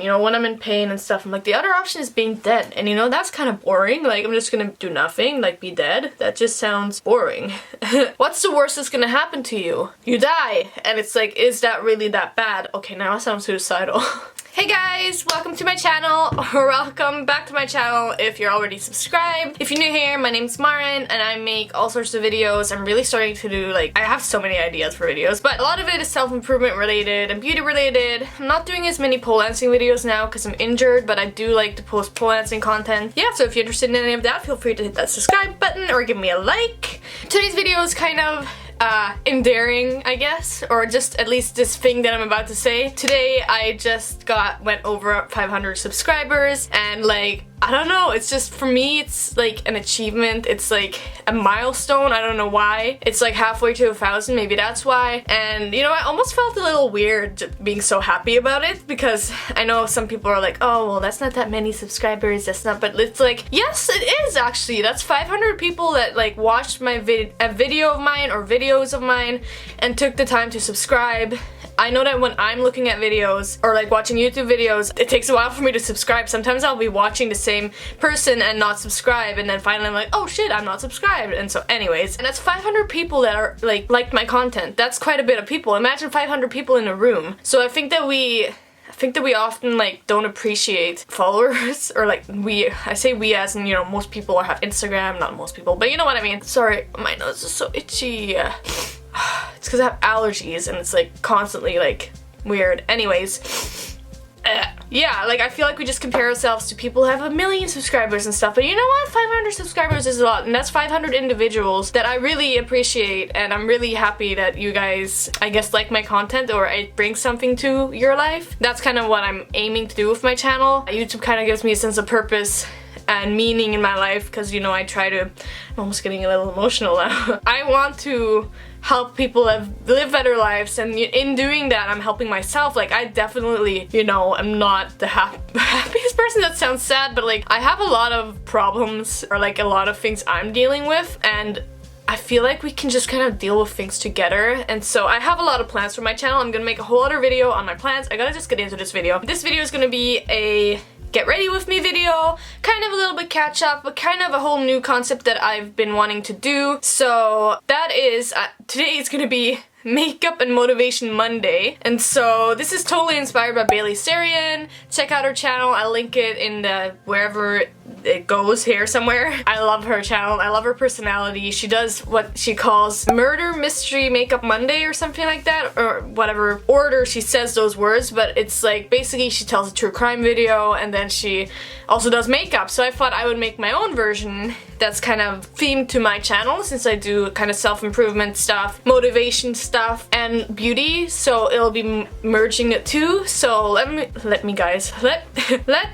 you know, when I'm in pain and stuff, I'm like, the other option is being dead. And you know, that's kind of boring. Like, I'm just gonna do nothing, like be dead. That just sounds boring. What's the worst that's gonna happen to you? You die. And it's like, is that really that bad? Okay, now I sound suicidal. Hey guys, welcome to my channel, or welcome back to my channel if you're already subscribed. If you're new here, my name's Martin and I make all sorts of videos. I'm really starting to do, like, I have so many ideas for videos, but a lot of it is self-improvement related and beauty related. I'm not doing as many pole dancing videos now because I'm injured, but I do like to post pole dancing content. Yeah, so if you're interested in any of that, feel free to hit that subscribe button or give me a like. Today's video is kind of endearing, I guess, or just at least this thing that I'm about to say. Today I just went over 500 subscribers, and like, I don't know, it's just, for me, it's like an achievement. It's like a milestone. I don't know why. It's like halfway to 1,000, maybe that's why. And you know, I almost felt a little weird being so happy about it, because I know some people are like, oh, well, that's not that many subscribers, that's not, but it's like, yes, it is actually. That's 500 people that like watched my a video of mine or videos of mine and took the time to subscribe. I know that when I'm looking at videos or like watching YouTube videos, it takes a while for me to subscribe. Sometimes I'll be watching the same person and not subscribe, and then finally I'm like, oh shit, I'm not subscribed. And so anyways, and that's 500 people that are like liked my content. That's quite a bit of people. Imagine 500 people in a room. So I think that we often like don't appreciate followers, or like I say we as in, you know, most people have Instagram, not most people, but you know what I mean. Sorry, my nose is so itchy. It's because I have allergies and it's like constantly like weird. Anyways, yeah, like I feel like we just compare ourselves to people who have 1 million subscribers and stuff, but you know what? 500 subscribers is a lot, and that's 500 individuals that I really appreciate, and I'm really happy that you guys, I guess, like my content or it brings something to your life. That's kind of what I'm aiming to do with my channel. YouTube kind of gives me a sense of purpose and meaning in my life, because, you know, I'm almost getting a little emotional now. I want to help people live better lives, and in doing that I'm helping myself. Like, I definitely, you know, I'm not the happiest person. That sounds sad, but like, I have a lot of problems, or like a lot of things I'm dealing with, and I feel like we can just kind of deal with things together. And so I have a lot of plans for my channel. I'm gonna make a whole other video on my plans. I gotta just get into this video. This video is gonna be a get ready with me video, kind of a little bit catch up, but kind of a whole new concept that I've been wanting to do. So that is, today is gonna be Makeup and Motivation Monday, and so this is totally inspired by Bailey Sarian. Check out her channel, I'll link it in the wherever it goes, here somewhere. I love her channel, I love her personality. She does what she calls Murder Mystery Makeup Monday or something like that, or whatever order she says those words, but it's like basically she tells a true crime video and then she also does makeup. So I thought I would make my own version that's kind of themed to my channel, since I do kind of self-improvement stuff, motivation stuff, and beauty, so it'll be merging the two. So let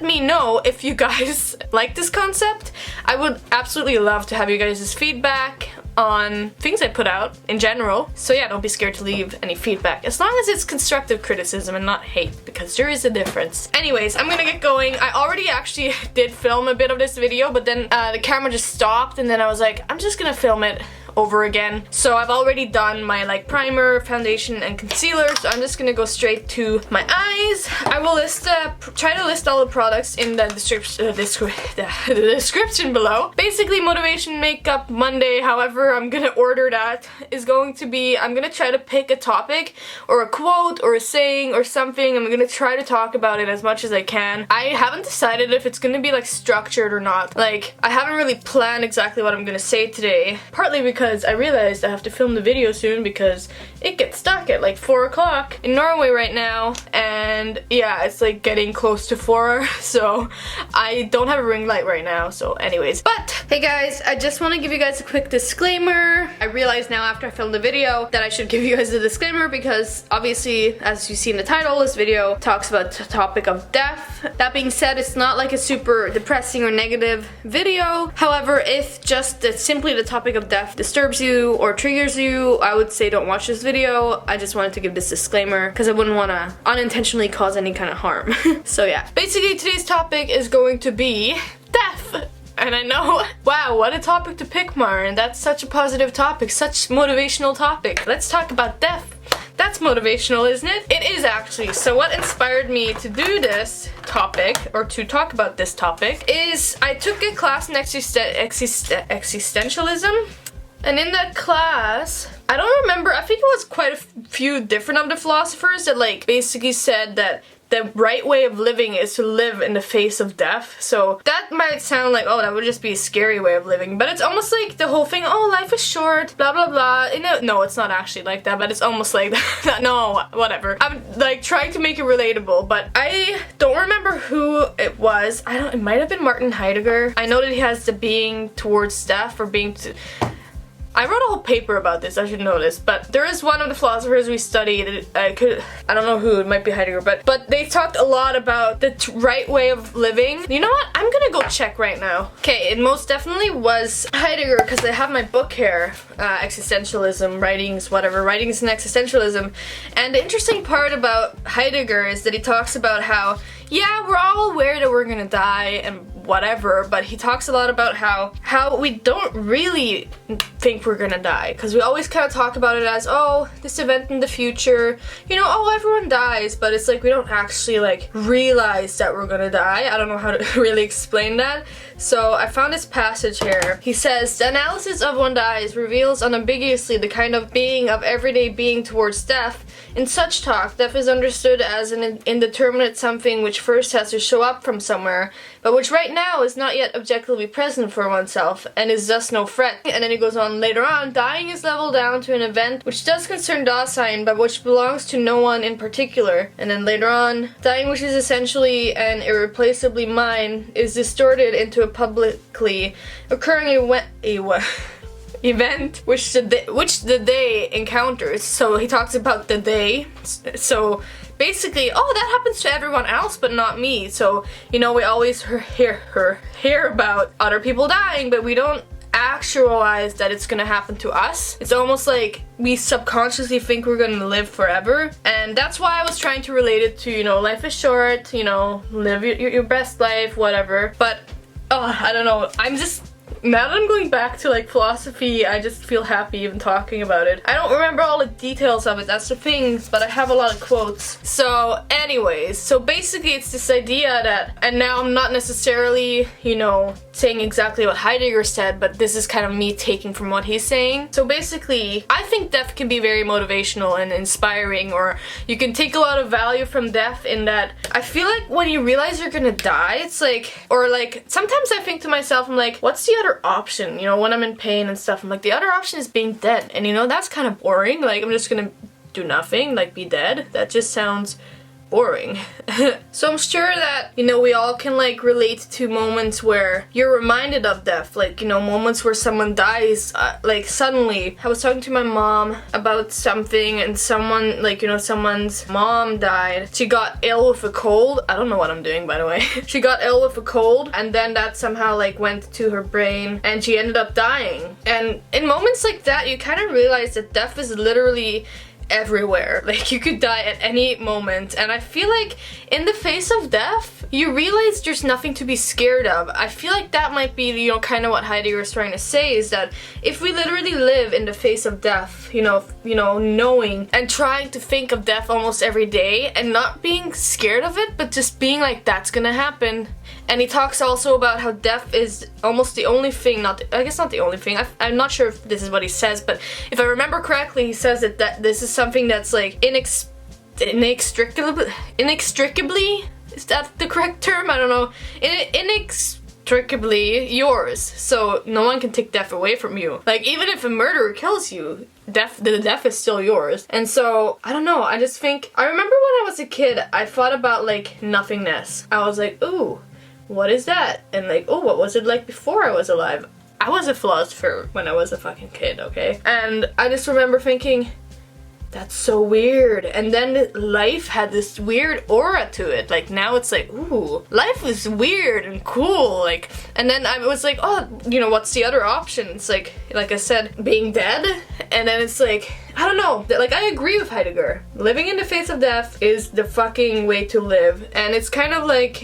me know if you guys like this concept. I would absolutely love to have you guys' feedback on things I put out in general. So yeah, don't be scared to leave any feedback, as long as it's constructive criticism and not hate, because there is a difference. Anyways, I'm gonna get going. I already actually did film a bit of this video, but then the camera just stopped, and then I was like, I'm just gonna film it over again. So I've already done my like primer, foundation, and concealer, so I'm just gonna go straight to my eyes. I will try to list all the products in the description below. Basically, Motivation Makeup Monday, however I'm gonna order that, is going to be, I'm gonna try to pick a topic or a quote or a saying or something. I'm gonna try to talk about it as much as I can. I haven't decided if it's gonna be like structured or not. Like, I haven't really planned exactly what I'm gonna say today, partly because I realized I have to film the video soon because it gets stuck at like 4 o'clock in Norway right now, and yeah, it's like getting close to 4, so I don't have a ring light right now. So anyways, but hey guys, I just want to give you guys a quick disclaimer. I realize now after I filmed the video that I should give you guys a disclaimer, because obviously, as you see in the title, this video talks about the topic of death. That being said, it's not like a super depressing or negative video. However, if just simply the topic of death disturbs you or triggers you, I would say don't watch this video. I just wanted to give this disclaimer because I wouldn't want to unintentionally cause any kind of harm. So yeah, basically today's topic is going to be death. And I know, wow, what a topic to pick, Martin. That's such a positive topic, such motivational topic. Let's talk about death. That's motivational, isn't it? It is actually. So what inspired me to do this topic, or to talk about this topic, is I took a class in existentialism. And in that class, I don't remember, I think it was quite a few different of the philosophers that like basically said that the right way of living is to live in the face of death. So that might sound like, oh, that would just be a scary way of living. But it's almost like the whole thing, oh, life is short, blah, blah, blah. You know, no, it's not actually like that, but it's almost like that. No, whatever. I'm like trying to make it relatable, but I don't remember who it was. It might have been Martin Heidegger. I know that he has the being towards death, or being to... I wrote a whole paper about this, I should know this, but there is one of the philosophers we studied, I don't know who, it might be Heidegger, but they talked a lot about the right way of living. You know what? I'm gonna go check right now. Okay, it most definitely was Heidegger, because I have my book here, Existentialism, Writings, whatever, Writings in Existentialism, and the interesting part about Heidegger is that he talks about how, yeah, we're all aware that we're gonna die and whatever, but he talks a lot about how we don't really think we're gonna die, because we always kind of talk about it as, oh, this event in the future, you know, oh, everyone dies, but it's like we don't actually like realize that we're gonna die. I don't know how to really explain that. So I found this passage here. He says, the analysis of one dies reveals unambiguously the kind of being of everyday being towards death. In such talk, death is understood as an indeterminate something which first has to show up from somewhere, but which right now is not yet objectively present for oneself, and is thus no threat. And then he goes on later on, dying is leveled down to an event which does concern Dasein, but which belongs to no one in particular. And then later on, dying, which is essentially and irreplaceably mine, is distorted into a publicly occurring event which the day encounters. So he talks about the day. So basically, oh, that happens to everyone else but not me. So, you know, we always hear about other people dying, but we don't actualize that it's gonna happen to us. It's almost like we subconsciously think we're gonna live forever, and that's why I was trying to relate it to, you know, life is short, you know, live your best life, whatever. But I don't know, now that I'm going back to like philosophy, I just feel happy even talking about it. I don't remember all the details of it, that's the thing, but I have a lot of quotes. So anyways, so basically it's this idea that, and now I'm not necessarily, you know, saying exactly what Heidegger said, but this is kind of me taking from what he's saying. So basically, I think death can be very motivational and inspiring, or you can take a lot of value from death in that I feel like when you realize you're gonna die, it's like, or like, sometimes I think to myself, I'm like, what's the other option? You know, when I'm in pain and stuff, I'm like, the other option is being dead. And you know, that's kind of boring. Like, I'm just gonna do nothing, like be dead. That just sounds boring. So I'm sure that, you know, we all can like relate to moments where you're reminded of death, like, you know, moments where someone dies, like suddenly. I was talking to my mom about something, and someone, like, you know, someone's mom died. She got ill with a cold. I don't know what I'm doing, by the way. She got ill with a cold, and then that somehow like went to her brain, and she ended up dying. And in moments like that, you kind of realize that death is literally everywhere. Like, you could die at any moment, and I feel like in the face of death, you realize there's nothing to be scared of. I feel like that might be, you know, kind of what Heidegger is trying to say, is that if we literally live in the face of death, you know, knowing and trying to think of death almost every day and not being scared of it, but just being like, that's gonna happen. And he talks also about how death is almost the only thing, I guess not the only thing, I'm not sure if this is what he says, but if I remember correctly, he says that this is something that's like inextricably, is that the correct term? I don't know. Inextricably yours. So no one can take death away from you. Like, even if a murderer kills you, the death is still yours. And so, I don't know, I just think, I remember when I was a kid, I thought about like nothingness. I was like, ooh, what is that? And like, oh, what was it like before I was alive? I was a philosopher when I was a fucking kid, okay? And I just remember thinking, that's so weird. And then life had this weird aura to it. Like, now it's like, ooh, life is weird and cool. Like, and then I was like, oh, you know, what's the other option? It's like I said, being dead. And then it's like, I don't know. Like, I agree with Heidegger. Living in the face of death is the fucking way to live. And it's kind of like,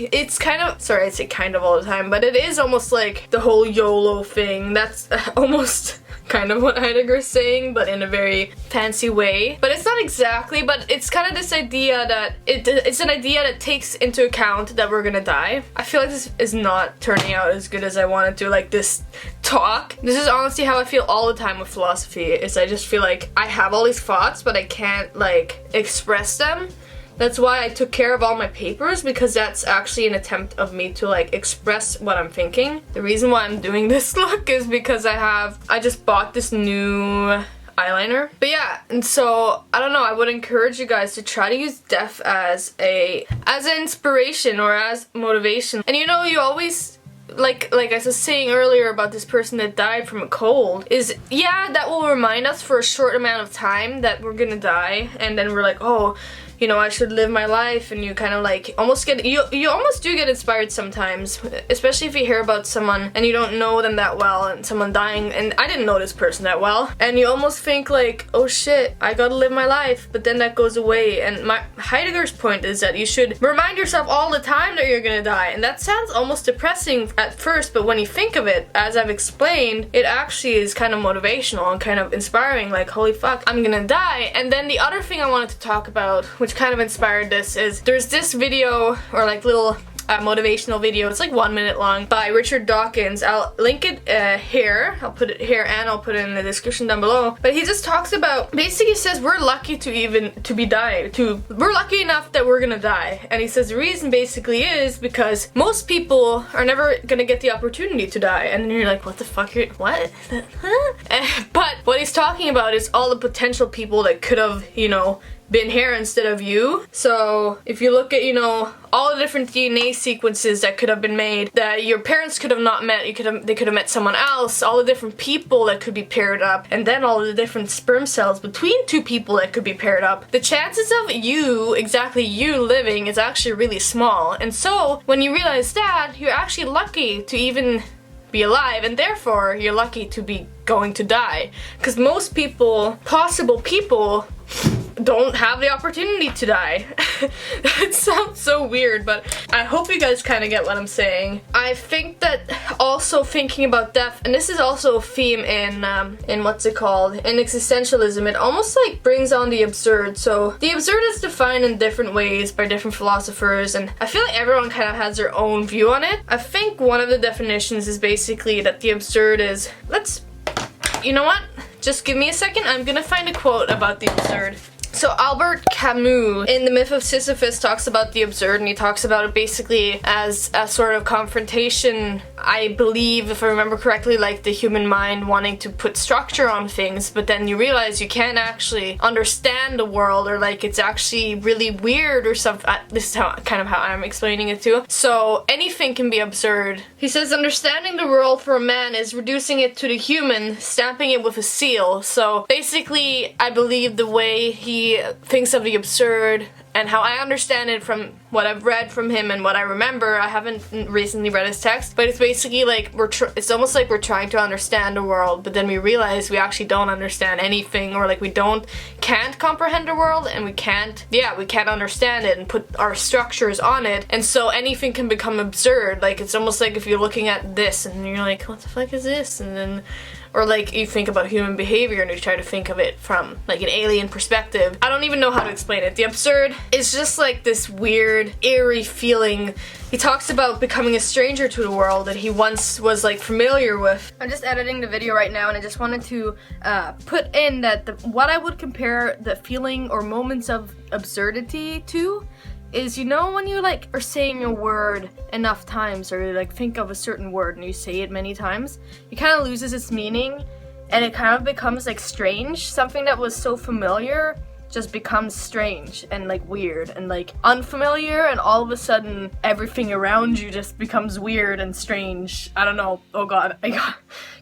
sorry, I say kind of all the time, but it is almost like the whole YOLO thing. That's almost kind of what Heidegger's saying, but in a very fancy way. But it's not exactly, but it's kind of this idea that it's an idea that takes into account that we're gonna die. I feel like this is not turning out as good as I wanted to, like this talk. This is honestly how I feel all the time with philosophy, is I just feel like I have all these thoughts, but I can't like express them. That's why I took care of all my papers, because that's actually an attempt of me to like express what I'm thinking. The reason why I'm doing this look is because I just bought this new eyeliner. But yeah, and so I don't know, I would encourage you guys to try to use death as an inspiration or as motivation. And you know, you always like I was saying earlier about this person that died from a cold, is yeah, that will remind us for a short amount of time that we're gonna die, and then we're like, oh, you know, I should live my life, and you kind of like almost get, you almost do get inspired sometimes, especially if you hear about someone and you don't know them that well, and someone dying, and I didn't know this person that well, and you almost think like, oh shit, I gotta live my life, but then that goes away. And Heidegger's point is that you should remind yourself all the time that you're gonna die, and that sounds almost depressing at first, but when you think of it, as I've explained, it actually is kind of motivational and kind of inspiring, like, holy fuck, I'm gonna die. And then the other thing I wanted to talk about, which kind of inspired this, is there's this video, or like little motivational video, it's like 1 minute long, by Richard Dawkins. I'll link it here, I'll put it here, and I'll put it in the description down below. But he just talks about, basically says we're lucky we're lucky enough that we're gonna die. And he says the reason basically is because most people are never gonna get the opportunity to die. And then you're like, what the fuck, what? But what he's talking about is all the potential people that could have, you know, been here instead of you. So if you look at, you know, all the different DNA sequences that could have been made, that your parents could have not met, they could have met someone else, all the different people that could be paired up, and then all the different sperm cells between two people that could be paired up, the chances of you, exactly you, living is actually really small. And so when you realize that, you're actually lucky to even be alive, and therefore you're lucky to be going to die, because most people, possible people, don't have the opportunity to die. That sounds so weird, but I hope you guys kind of get what I'm saying. I think that also thinking about death, and this is also a theme in what's it called, in existentialism, it almost like brings on the absurd. So the absurd is defined in different ways by different philosophers, and I feel like everyone kind of has their own view on it. I think one of the definitions is basically that the absurd is, you know what? Just give me a second, I'm gonna find a quote about the absurd. So Albert Camus, in The Myth of Sisyphus, talks about the absurd, and he talks about it basically as a sort of confrontation, I believe, if I remember correctly, like the human mind wanting to put structure on things, but then you realize you can't actually understand the world, or like it's actually really weird or something. This is kind of how I'm explaining it too. So anything can be absurd. He says understanding the world for a man is reducing it to the human, stamping it with a seal. So basically, I believe the way he thinks of the absurd, and how I understand it from what I've read from him and what I remember, I haven't recently read his text, but it's basically like it's almost like we're trying to understand the world, but then we realize we actually don't understand anything, or like we can't comprehend the world, and we can't understand it and put our structures on it, and so anything can become absurd. Like it's almost like if you're looking at this and you're like, what the fuck is this? And then, or like you think about human behavior and you try to think of it from like an alien perspective. I don't even know how to explain it. The absurd is just like this weird, eerie feeling. He talks about becoming a stranger to the world that he once was like familiar with. I'm just editing the video right now, and I just wanted to put in that what I would compare the feeling or moments of absurdity to is, you know, when you like are saying a word enough times, or you like think of a certain word and you say it many times, it kind of loses its meaning and it kind of becomes like strange. Something that was so familiar just becomes strange and like weird and like unfamiliar, and all of a sudden everything around you just becomes weird and strange. I don't know. Oh god, I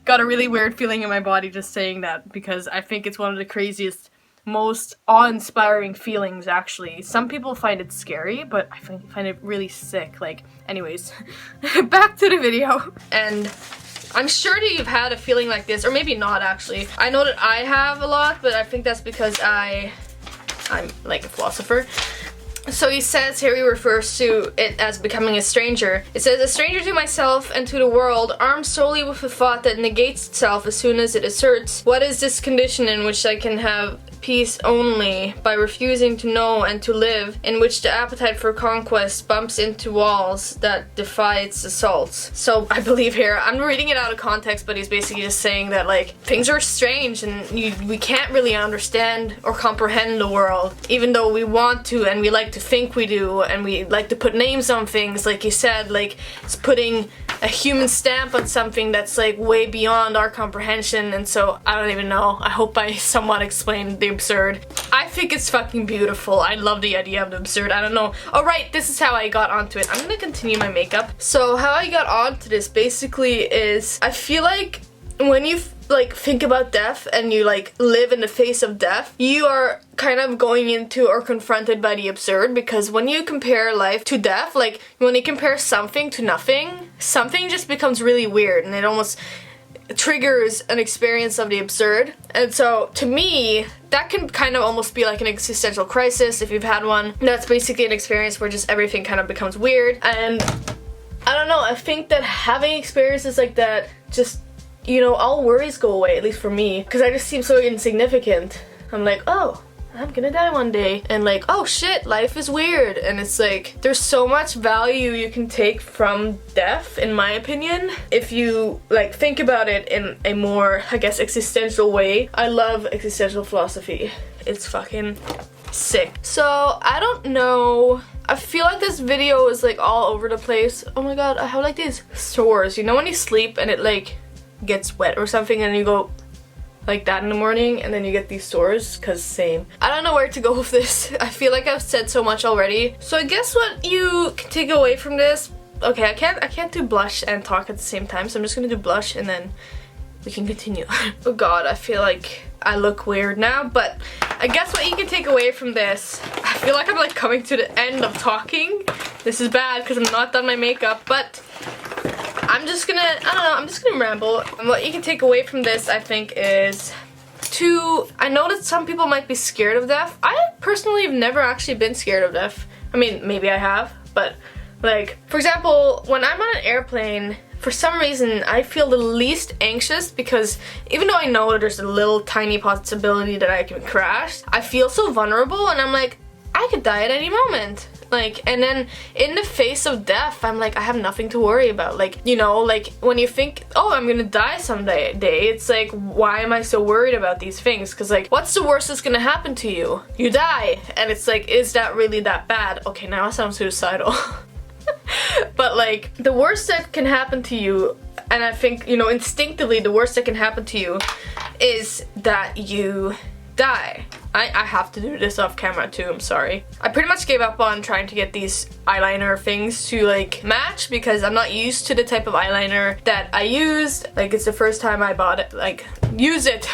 got a really weird feeling in my body just saying that, because I think it's one of the craziest, most awe-inspiring feelings, actually. Some people find it scary, but I find it really sick. Like, anyways, back to the video. And I'm sure that you've had a feeling like this, or maybe not actually. I know that I have a lot, but I think that's because I'm like a philosopher. So he says here, he refers to it as becoming a stranger. It says, a stranger to myself and to the world, armed solely with a thought that negates itself as soon as it asserts, what is this condition in which I can have peace only by refusing to know and to live, in which the appetite for conquest bumps into walls that defy its assaults. So I believe here, I'm reading it out of context, but he's basically just saying that like things are strange and we can't really understand or comprehend the world, even though we want to and we like to think we do, and we like to put names on things, like you said, like it's putting a human stamp on something that's like way beyond our comprehension. And so I don't even know. I hope I somewhat explained the absurd. I think it's fucking beautiful. I love the idea of the absurd. I don't know. Alright, this is how I got onto it. I'm gonna continue my makeup. So how I got onto this basically is, I feel like when you like think about death and you like live in the face of death, you are kind of going into or confronted by the absurd, because when you compare life to death, like when you compare something to nothing, something just becomes really weird and it almost triggers an experience of the absurd. And so to me, that can kind of almost be like an existential crisis if you've had one. That's basically an experience where just everything kind of becomes weird. And I don't know, I think that having experiences like that, just, you know, all worries go away, at least for me, because I just seem so insignificant. I'm like, oh, I'm gonna die one day, and like, oh shit, life is weird. And it's like, there's so much value you can take from death, in my opinion, if you like think about it in a more, I guess, existential way. I love existential philosophy. It's fucking sick. So I don't know, I feel like this video is like all over the place. Oh my god, I have like these sores, you know when you sleep and it like gets wet or something and you go like that in the morning and then you get these sores, cause same. I don't know where to go with this. I feel like I've said so much already. So I guess what you can take away from this, okay, I can't do blush and talk at the same time, so I'm just gonna do blush and then we can continue. Oh god, I feel like I look weird now, but I guess what you can take away from this, I feel like I'm like coming to the end of talking. This is bad because I'm not done my makeup, but I'm just gonna, I don't know, I'm just gonna ramble. And what you can take away from this, I think, is I know that some people might be scared of death. I personally have never actually been scared of death. I mean, maybe I have, but like, for example, when I'm on an airplane, for some reason, I feel the least anxious, because even though I know there's a little tiny possibility that I can crash, I feel so vulnerable and I'm like, I could die at any moment. Like, and then in the face of death, I'm like, I have nothing to worry about. Like, you know, like when you think, oh, I'm gonna die someday, it's like, why am I so worried about these things? Because like, what's the worst that's gonna happen to you? You die. And it's like, is that really that bad? Okay, now I sound suicidal. But like, the worst that can happen to you, and I think, you know, instinctively the worst that can happen to you is that you die. I have to do this off camera too, I'm sorry. I pretty much gave up on trying to get these eyeliner things to like match, because I'm not used to the type of eyeliner that I used. Like, it's the first time I bought it, like,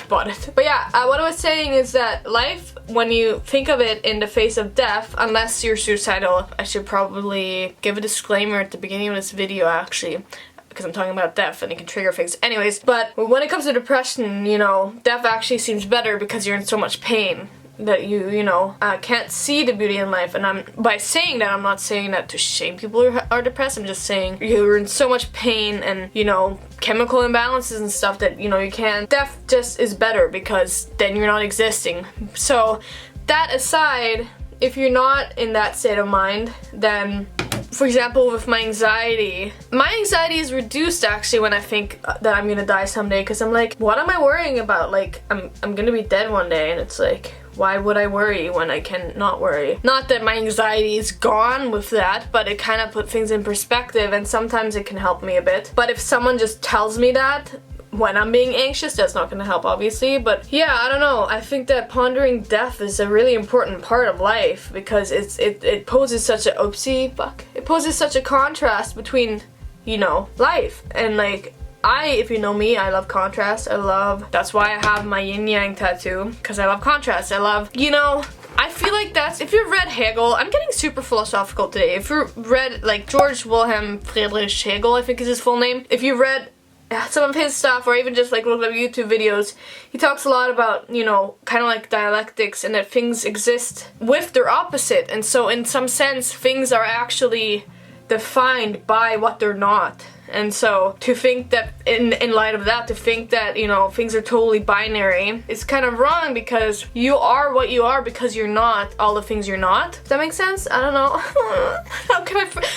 bought it. But yeah, what I was saying is that life, when you think of it in the face of death, unless you're suicidal, I should probably give a disclaimer at the beginning of this video actually, because I'm talking about death and it can trigger things. Anyways, but when it comes to depression, you know, death actually seems better because you're in so much pain that you know, can't see the beauty in life. And by saying that, I'm not saying that to shame people who are depressed. I'm just saying you're in so much pain and, you know, chemical imbalances and stuff that, you know, you can't. Death just is better because then you're not existing. So that aside, if you're not in that state of mind, then, for example, with my anxiety is reduced actually when I think that I'm gonna die someday, because I'm like, what am I worrying about? Like, I'm gonna be dead one day, and it's like, why would I worry when I can not worry? Not that my anxiety is gone with that, but it kind of put things in perspective, and sometimes it can help me a bit. But if someone just tells me that when I'm being anxious, that's not gonna help, obviously. But yeah, I don't know. I think that pondering death is a really important part of life, because it poses such a it poses such a contrast between, you know, life and like, if you know me, I love contrast. That's why I have my yin yang tattoo, because I love contrast. I love, you know, I feel like that's, if you've read Hegel, I'm getting super philosophical today. If you've read like Georg Wilhelm Friedrich Hegel, I think is his full name. If you've read some of his stuff, or even just like look up YouTube videos, he talks a lot about, you know, kind of like dialectics, and that things exist with their opposite, and so in some sense things are actually defined by what they're not. And so to think that, in light of that, to think that, you know, things are totally binary is kind of wrong, because you are what you are because you're not all the things you're not. Does that make sense? I don't know.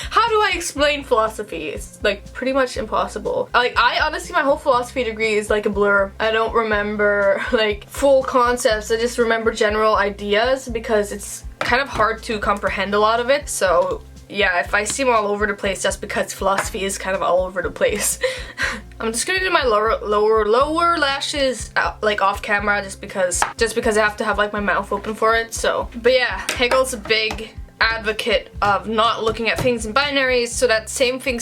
How do I explain philosophy? It's like pretty much impossible. Like, I honestly, my whole philosophy degree is like a blur. I don't remember like full concepts. I just remember general ideas because it's kind of hard to comprehend a lot of it. So yeah, if I seem all over the place, that's because philosophy is kind of all over the place. I'm just gonna do my lower lashes like off camera, just because I have to have like my mouth open for it. So, but yeah, Hegel's a big advocate of not looking at things in binaries, so that same thing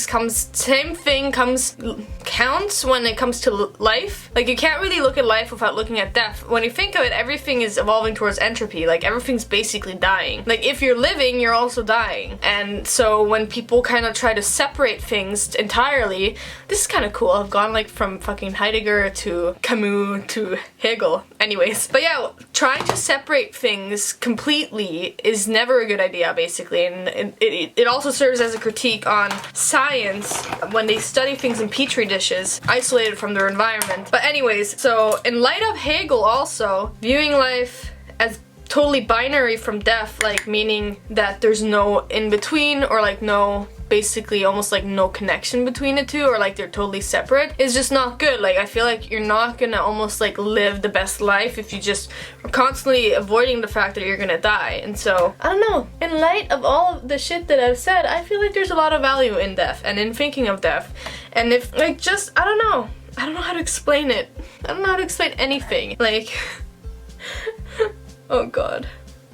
counts when it comes to life. Like, you can't really look at life without looking at death. When you think of it, everything is evolving towards entropy. Like, everything's basically dying. Like, if you're living, you're also dying. And so when people kind of try to separate things entirely, this is kind of cool. I've gone like from fucking Heidegger to Camus to Hegel. Anyways, but yeah, trying to separate things completely is never a good idea, basically, and it also serves as a critique on science when they study things in petri dishes, isolated from their environment. But anyways, so in light of Hegel also, viewing life as totally binary from death, like meaning that there's no in-between, or like no, basically almost like no connection between the two, or like they're totally separate, is just not good. Like, I feel like you're not gonna almost like live the best life if you just are constantly avoiding the fact that you're gonna die. And so, I don't know, in light of all of the shit that I've said, I feel like there's a lot of value in death and in thinking of death. And if, like, just, I don't know how to explain it. I don't know how to explain anything. Like, oh god.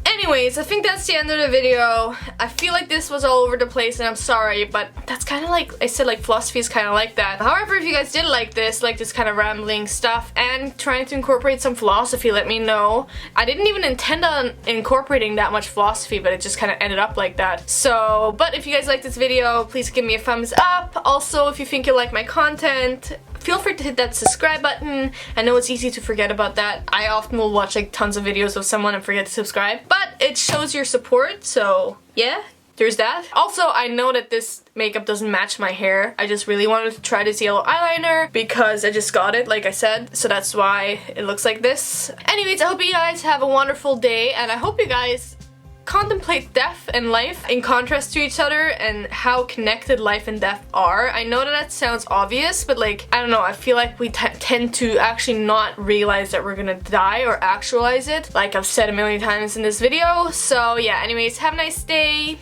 Anyways, I think that's the end of the video. I feel like this was all over the place, and I'm sorry, but that's kind of like I said, like, philosophy is kind of like that. However, if you guys did like this kind of rambling stuff and trying to incorporate some philosophy, let me know. I didn't even intend on incorporating that much philosophy, but it just kind of ended up like that. So, but if you guys like this video, please give me a thumbs up. Also, if you think you like my content, feel free to hit that subscribe button. I know it's easy to forget about that. I often will watch like tons of videos of someone and forget to subscribe, but it shows your support, so yeah, there's that. Also, I know that this makeup doesn't match my hair. I just really wanted to try this yellow eyeliner because I just got it, like I said, so that's why it looks like this. Anyways, I hope you guys have a wonderful day, and I hope you guys contemplate death and life in contrast to each other, and how connected life and death are. I know that sounds obvious, but like, I don't know, I feel like we tend to actually not realize that we're gonna die or actualize it, like I've said a million times in this video. So yeah, anyways, have a nice day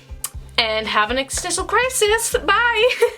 and have an existential crisis. Bye!